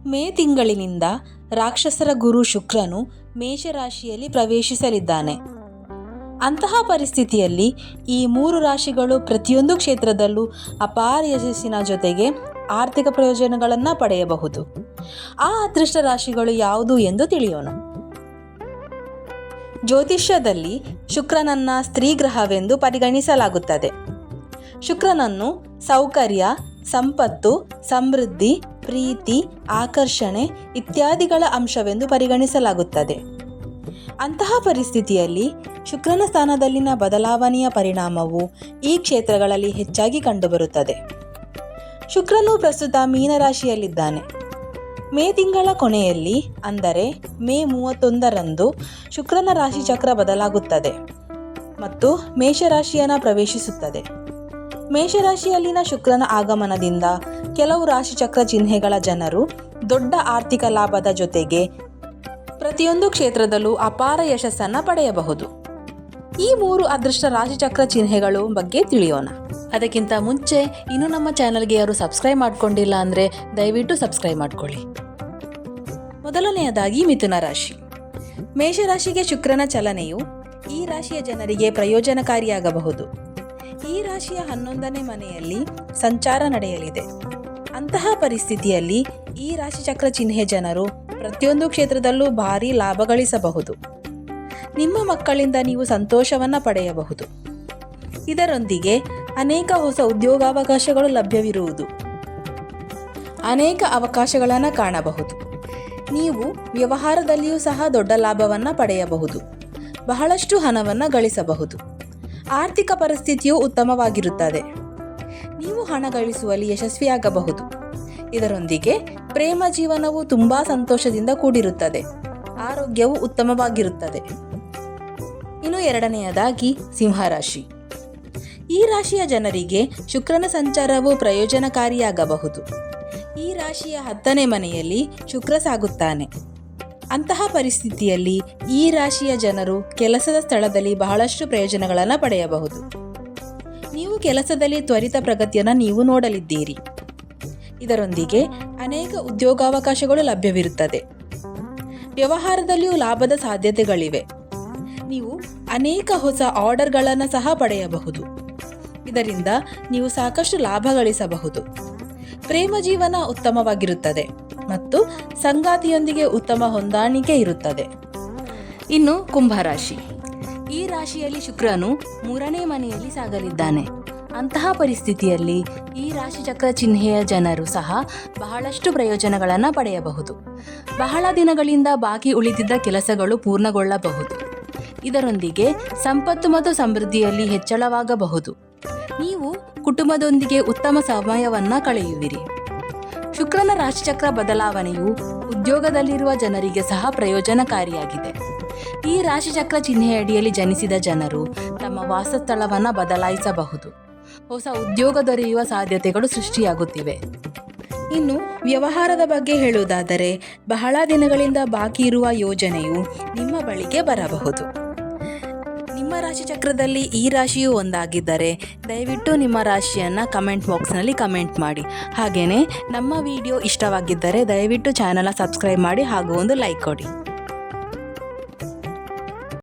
ಮೇ ತಿಂಗಳಿನಿಂದ ರಾಕ್ಷಸರ ಗುರು ಶುಕ್ರನು ಮೇಷರಾಶಿಯಲ್ಲಿ ಪ್ರವೇಶಿಸಲಿದ್ದಾನೆ. ಅಂತಹ ಪರಿಸ್ಥಿತಿಯಲ್ಲಿ ಈ 3 ರಾಶಿಗಳು ಪ್ರತಿಯೊಂದು ಕ್ಷೇತ್ರದಲ್ಲೂ ಅಪಾರ ಯಶಸ್ಸಿನ ಜೊತೆಗೆ ಆರ್ಥಿಕ ಪ್ರಯೋಜನಗಳನ್ನು ಪಡೆಯಬಹುದು. ಆ ಅದೃಷ್ಟ ರಾಶಿಗಳು ಯಾವುದು ಎಂದು ತಿಳಿಯೋಣ. ಜ್ಯೋತಿಷ್ಯದಲ್ಲಿ ಶುಕ್ರನನ್ನ ಸ್ತ್ರೀ ಗ್ರಹವೆಂದು ಪರಿಗಣಿಸಲಾಗುತ್ತದೆ. ಶುಕ್ರನನ್ನು ಸೌಕರ್ಯ, ಸಂಪತ್ತು, ಸಮೃದ್ಧಿ, ಪ್ರೀತಿ, ಆಕರ್ಷಣೆ ಇತ್ಯಾದಿಗಳ ಅಂಶವೆಂದು ಪರಿಗಣಿಸಲಾಗುತ್ತದೆ. ಅಂತಹ ಪರಿಸ್ಥಿತಿಯಲ್ಲಿ ಶುಕ್ರನ ಸ್ಥಾನದಲ್ಲಿನ ಬದಲಾವಣೆಯ ಪರಿಣಾಮವು ಈ ಕ್ಷೇತ್ರಗಳಲ್ಲಿ ಹೆಚ್ಚಾಗಿ ಕಂಡುಬರುತ್ತದೆ. ಶುಕ್ರನು ಪ್ರಸ್ತುತ ಮೀನರಾಶಿಯಲ್ಲಿದ್ದಾನೆ. ಮೇ ತಿಂಗಳ ಕೊನೆಯಲ್ಲಿ ಅಂದರೆ ಮೇ 31ರಂದು ಶುಕ್ರನ ರಾಶಿಚಕ್ರ ಬದಲಾಗುತ್ತದೆ ಮತ್ತು ಮೇಷರಾಶಿಯನ್ನು ಪ್ರವೇಶಿಸುತ್ತದೆ. ಮೇಷರಾಶಿಯಲ್ಲಿನ ಶುಕ್ರನ ಆಗಮನದಿಂದ ಕೆಲವು ರಾಶಿಚಕ್ರ ಚಿಹ್ನೆಗಳ ಜನರು ದೊಡ್ಡ ಆರ್ಥಿಕ ಲಾಭದ ಜೊತೆಗೆ ಪ್ರತಿಯೊಂದು ಕ್ಷೇತ್ರದಲ್ಲೂ ಅಪಾರ ಯಶಸ್ಸನ್ನು ಪಡೆಯಬಹುದು. ಈ 3 ಅದೃಷ್ಟ ರಾಶಿಚಕ್ರ ಚಿಹ್ನೆಗಳು ಬಗ್ಗೆ ತಿಳಿಯೋಣ. ಅದಕ್ಕಿಂತ ಮುಂಚೆ ಇನ್ನೂ ನಮ್ಮ ಚಾನಲ್ಗೆ ಯಾರು ಸಬ್ಸ್ಕ್ರೈಬ್ ಮಾಡ್ಕೊಂಡಿಲ್ಲ ಅಂದರೆ ದಯವಿಟ್ಟು ಸಬ್ಸ್ಕ್ರೈಬ್ ಮಾಡ್ಕೊಳ್ಳಿ. ಮೊದಲನೆಯದಾಗಿ ಮಿಥುನ ರಾಶಿ. ಮೇಷರಾಶಿಗೆ ಶುಕ್ರನ ಚಲನೆಯು ಈ ರಾಶಿಯ ಜನರಿಗೆ ಪ್ರಯೋಜನಕಾರಿಯಾಗಬಹುದು. ಈ ರಾಶಿಯ 11ನೇ ಮನೆಯಲ್ಲಿ ಸಂಚಾರ ನಡೆಯಲಿದೆ. ಅಂತಹ ಪರಿಸ್ಥಿತಿಯಲ್ಲಿ ಈ ರಾಶಿಚಕ್ರ ಚಿಹ್ನೆ ಜನರು ಪ್ರತಿಯೊಂದು ಕ್ಷೇತ್ರದಲ್ಲೂ ಭಾರೀ ಲಾಭ ಗಳಿಸಬಹುದು. ನಿಮ್ಮ ಮಕ್ಕಳಿಂದ ನೀವು ಸಂತೋಷವನ್ನು ಪಡೆಯಬಹುದು. ಇದರೊಂದಿಗೆ ಅನೇಕ ಹೊಸ ಉದ್ಯೋಗಾವಕಾಶಗಳು ಲಭ್ಯವಿರುವುದು. ಅನೇಕ ಅವಕಾಶಗಳನ್ನು ಕಾಣಬಹುದು. ನೀವು ವ್ಯವಹಾರದಲ್ಲಿಯೂ ಸಹ ದೊಡ್ಡ ಲಾಭವನ್ನು ಪಡೆಯಬಹುದು. ಬಹಳಷ್ಟು ಹಣವನ್ನು ಗಳಿಸಬಹುದು. ಆರ್ಥಿಕ ಪರಿಸ್ಥಿತಿಯು ಉತ್ತಮವಾಗಿರುತ್ತದೆ. ನೀವು ಹಣ ಗಳಿಸುವಲ್ಲಿ ಯಶಸ್ವಿಯಾಗಬಹುದು. ಇದರೊಂದಿಗೆ ಪ್ರೇಮ ಜೀವನವು ತುಂಬ ಸಂತೋಷದಿಂದ ಕೂಡಿರುತ್ತದೆ. ಆರೋಗ್ಯವು ಉತ್ತಮವಾಗಿರುತ್ತದೆ. ಇನ್ನು ಎರಡನೆಯದಾಗಿ ಸಿಂಹರಾಶಿ. ಈ ರಾಶಿಯ ಜನರಿಗೆ ಶುಕ್ರನ ಸಂಚಾರವು ಪ್ರಯೋಜನಕಾರಿಯಾಗಬಹುದು. ಈ ರಾಶಿಯ 10ನೇ ಮನೆಯಲ್ಲಿ ಶುಕ್ರ ಸಾಗುತ್ತಾನೆ. ಅಂತಹ ಪರಿಸ್ಥಿತಿಯಲ್ಲಿ ಈ ರಾಶಿಯ ಜನರು ಕೆಲಸದ ಸ್ಥಳದಲ್ಲಿ ಬಹಳಷ್ಟು ಪ್ರಯೋಜನಗಳನ್ನು ಪಡೆಯಬಹುದು. ನೀವು ಕೆಲಸದಲ್ಲಿ ತ್ವರಿತ ಪ್ರಗತಿಯನ್ನು ನೀವು ನೋಡಲಿದ್ದೀರಿ. ಇದರೊಂದಿಗೆ ಅನೇಕ ಉದ್ಯೋಗಾವಕಾಶಗಳು ಲಭ್ಯವಿರುತ್ತದೆ. ವ್ಯವಹಾರದಲ್ಲಿಯೂ ಲಾಭದ ಸಾಧ್ಯತೆಗಳಿವೆ. ನೀವು ಅನೇಕ ಹೊಸ ಆರ್ಡರ್ಗಳನ್ನು ಸಹ ಪಡೆಯಬಹುದು. ಇದರಿಂದ ನೀವು ಸಾಕಷ್ಟು ಲಾಭ ಗಳಿಸಬಹುದು. ಪ್ರೇಮ ಜೀವನ ಉತ್ತಮವಾಗಿರುತ್ತದೆ ಮತ್ತು ಸಂಗಾತಿಯೊಂದಿಗೆ ಉತ್ತಮ ಹೊಂದಾಣಿಕೆ ಇರುತ್ತದೆ. ಇನ್ನು ಕುಂಭರಾಶಿ. ಈ ರಾಶಿಯಲ್ಲಿ ಶುಕ್ರನು 3ನೇ ಮನೆಯಲ್ಲಿ ಸಾಗಲಿದ್ದಾನೆ. ಅಂತಹ ಪರಿಸ್ಥಿತಿಯಲ್ಲಿ ಈ ರಾಶಿಚಕ್ರ ಚಿಹ್ನೆಯ ಜನರು ಸಹ ಬಹಳಷ್ಟು ಪ್ರಯೋಜನಗಳನ್ನು ಪಡೆಯಬಹುದು. ಬಹಳ ದಿನಗಳಿಂದ ಬಾಕಿ ಉಳಿದಿದ್ದ ಕೆಲಸಗಳು ಪೂರ್ಣಗೊಳ್ಳಬಹುದು. ಇದರೊಂದಿಗೆ ಸಂಪತ್ತು ಮತ್ತು ಸಮೃದ್ಧಿಯಲ್ಲಿ ಹೆಚ್ಚಳವಾಗಬಹುದು. ನೀವು ಕುಟುಂಬದೊಂದಿಗೆ ಉತ್ತಮ ಸಮಯವನ್ನು ಕಳೆಯುವಿರಿ. ಶುಕ್ರನ ರಾಶಿಚಕ್ರ ಬದಲಾವಣೆಯು ಉದ್ಯೋಗದಲ್ಲಿರುವ ಜನರಿಗೆ ಸಹ ಪ್ರಯೋಜನಕಾರಿಯಾಗಿದೆ. ಈ ರಾಶಿಚಕ್ರ ಚಿಹ್ನೆಯಡಿಯಲ್ಲಿ ಜನಿಸಿದ ಜನರು ತಮ್ಮ ವಾಸಸ್ಥಳವನ್ನು ಬದಲಾಯಿಸಬಹುದು. ಹೊಸ ಉದ್ಯೋಗ ದೊರೆಯುವ ಸಾಧ್ಯತೆಗಳು ಸೃಷ್ಟಿಯಾಗುತ್ತಿವೆ. ಇನ್ನು ವ್ಯವಹಾರದ ಬಗ್ಗೆ ಹೇಳುವುದಾದರೆ ಬಹಳ ದಿನಗಳಿಂದ ಬಾಕಿ ಇರುವ ಯೋಜನೆಯು ನಿಮ್ಮ ಬಳಿಗೆ ಬರಬಹುದು. ನಿಮ್ಮ ರಾಶಿಚಕ್ರದಲ್ಲಿ ಈ ರಾಶಿಯು ಒಂದಾಗಿದ್ದರೆ ದಯವಿಟ್ಟು ನಿಮ್ಮ ರಾಶಿಯನ್ನು ಕಮೆಂಟ್ ಬಾಕ್ಸ್ನಲ್ಲಿ ಕಮೆಂಟ್ ಮಾಡಿ. ಹಾಗೆಯೇ ನಮ್ಮ ವಿಡಿಯೋ ಇಷ್ಟವಾಗಿದ್ದರೆ ದಯವಿಟ್ಟು ಚಾನಲ್ನ ಸಬ್ಸ್ಕ್ರೈಬ್ ಮಾಡಿ ಹಾಗೂ ಒಂದು ಲೈಕ್ ಕೊಡಿ.